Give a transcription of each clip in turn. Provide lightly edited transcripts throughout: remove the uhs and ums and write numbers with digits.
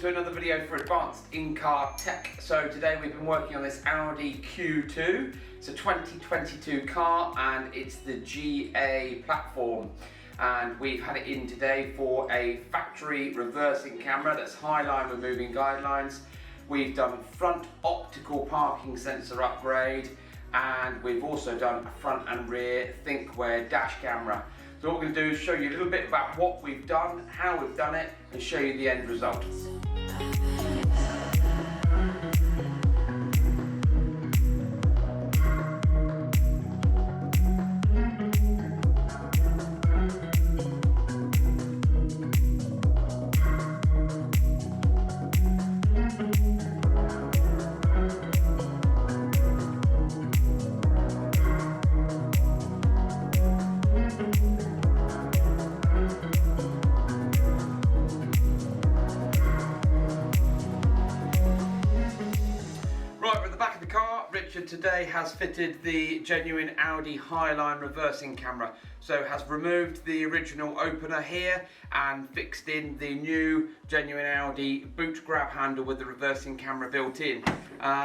to another video for advanced in-car tech. So today we've been working on this Audi Q2. It's a 2022 car and it's the GA platform. And we've had it in today for a factory reversing camera that's Highline removing guidelines. We've done front optical parking sensor upgrade, and we've also done a front and rear Thinkware dash camera. So what we're going to do is show you a little bit about what we've done, how we've done it, and show you the end result. Richard today has fitted the genuine Audi Highline reversing camera. So has removed the original opener here and fixed in the new genuine Audi boot grab handle with the reversing camera built in.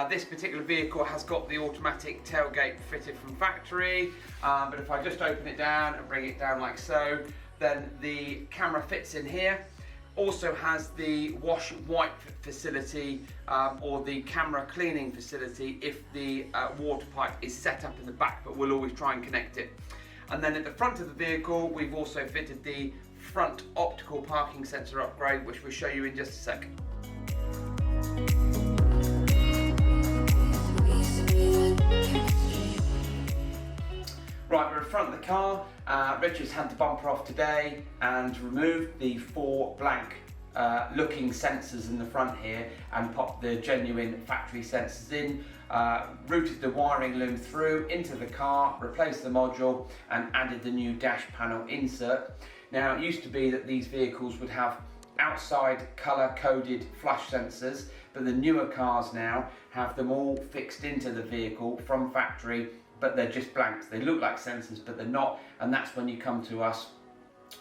This particular vehicle has got the automatic tailgate fitted from factory, but if I just open it down and bring it down like so, then the camera fits in here. Also has the wash wipe facility or the camera cleaning facility if the water pipe is set up in the back, but we'll always try and connect it. And then at the front of the vehicle we've also fitted the front optical parking sensor upgrade, which we'll show you in just a second. Right, we're in front of the car. Richard's had the bumper off today and removed the four blank looking sensors in the front here and popped the genuine factory sensors in, routed the wiring loom through into the car, replaced the module and added the new dash panel insert. Now it used to be that these vehicles would have outside colour coded flash sensors, but the newer cars now have them all fixed into the vehicle from factory, but they're just blanks. They look like sensors, but they're not, and that's when you come to us.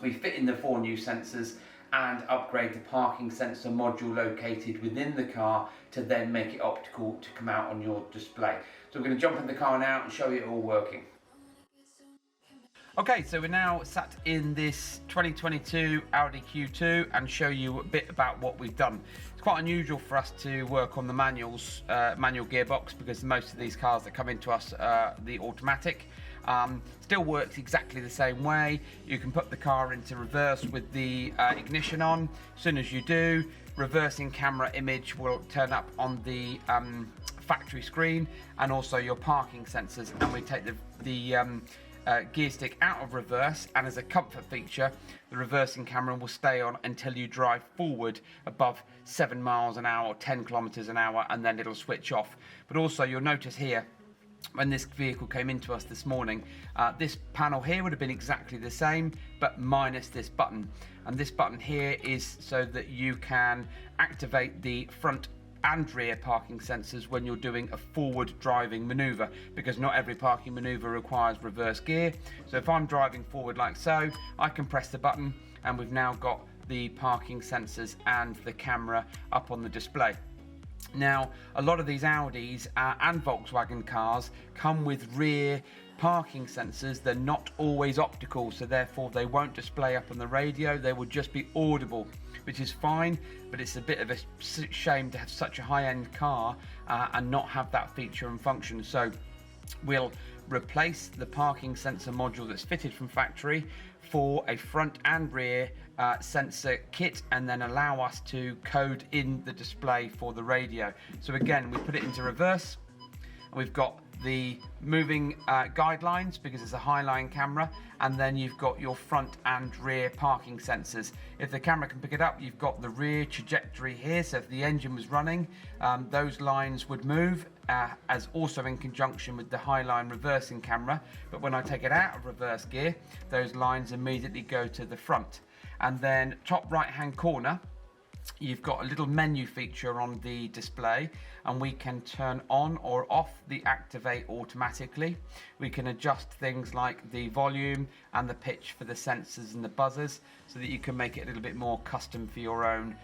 We fit in the four new sensors and upgrade the parking sensor module located within the car to then make it optical to come out on your display. So we're going to jump in the car now and show you it all working. Okay, so we're now sat in this 2022 Audi Q2 and show you a bit about what we've done. It's quite unusual for us to work on the manual gearbox because most of these cars that come into us are the automatic. Still works exactly the same way. You can put the car into reverse with the ignition on. As soon as you do, reversing camera image will turn up on the factory screen, and also your parking sensors, and we take the gear stick out of reverse, and as a comfort feature the reversing camera will stay on until you drive forward above 7 miles an hour or 10 kilometers an hour, and then it'll switch off. But also you'll notice here, when this vehicle came into us this morning, this panel here would have been exactly the same but minus this button, and this button here is so that you can activate the front and rear parking sensors when you're doing a forward driving maneuver, because not every parking maneuver requires reverse gear. So if I'm driving forward like so, I can press the button and we've now got the parking sensors and the camera up on the display. Now, a lot of these Audis and Volkswagen cars come with rear parking sensors. They're not always optical, so therefore they won't display up on the radio. They will just be audible, which is fine, but it's a bit of a shame to have such a high-end car and not have that feature and function. So we'll replace the parking sensor module that's fitted from factory for a front and rear sensor kit, and then allow us to code in the display for the radio. So again, we put it into reverse, and we've got the moving guidelines because it's a Highline camera, and then you've got your front and rear parking sensors. If the camera can pick it up, you've got the rear trajectory here, so if the engine was running, those lines would move, as also in conjunction with the Highline reversing camera. But when I take it out of reverse gear, those lines immediately go to the front. And then top right hand corner, you've got a little menu feature on the display, and we can turn on or off the activate automatically. We can adjust things like the volume and the pitch for the sensors and the buzzers, so that you can make it a little bit more custom for your own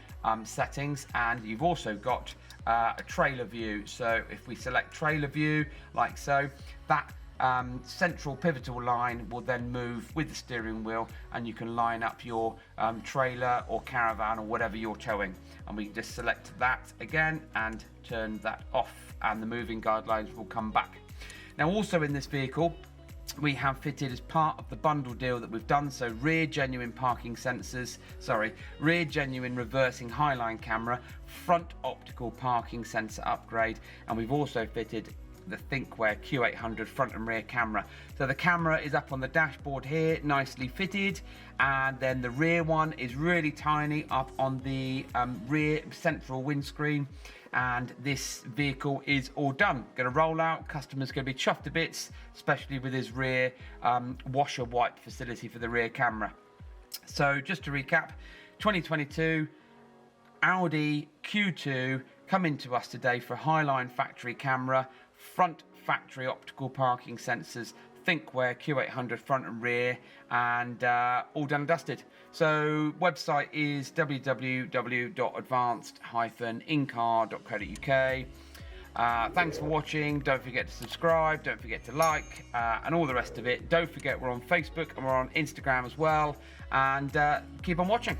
settings, and you've also got a trailer view. So if we select trailer view like so, that central pivotal line will then move with the steering wheel, and you can line up your trailer or caravan or whatever you're towing, and we can just select that again and turn that off, and the moving guidelines will come back. Now also in this vehicle we have fitted, as part of the bundle deal that we've done, so rear genuine parking sensors, rear genuine reversing Highline camera, front optical parking sensor upgrade, and we've also fitted the Thinkware Q800 front and rear camera. So the camera is up on the dashboard here, nicely fitted, and then the rear one is really tiny up on the rear central windscreen. And this vehicle is all done. Going to roll out. Customers going to be chuffed to bits, especially with his rear washer wipe facility for the rear camera. So just to recap, 2022 Audi Q2 coming to us today for Highline factory camera, front factory optical parking sensors, Thinkware Q800 front and rear, and all done and dusted. So website is www.advanced-incar.co.uk. Thanks for watching. Don't forget to subscribe, don't forget to like, and all the rest of it. Don't forget we're on Facebook and we're on Instagram as well, and keep on watching.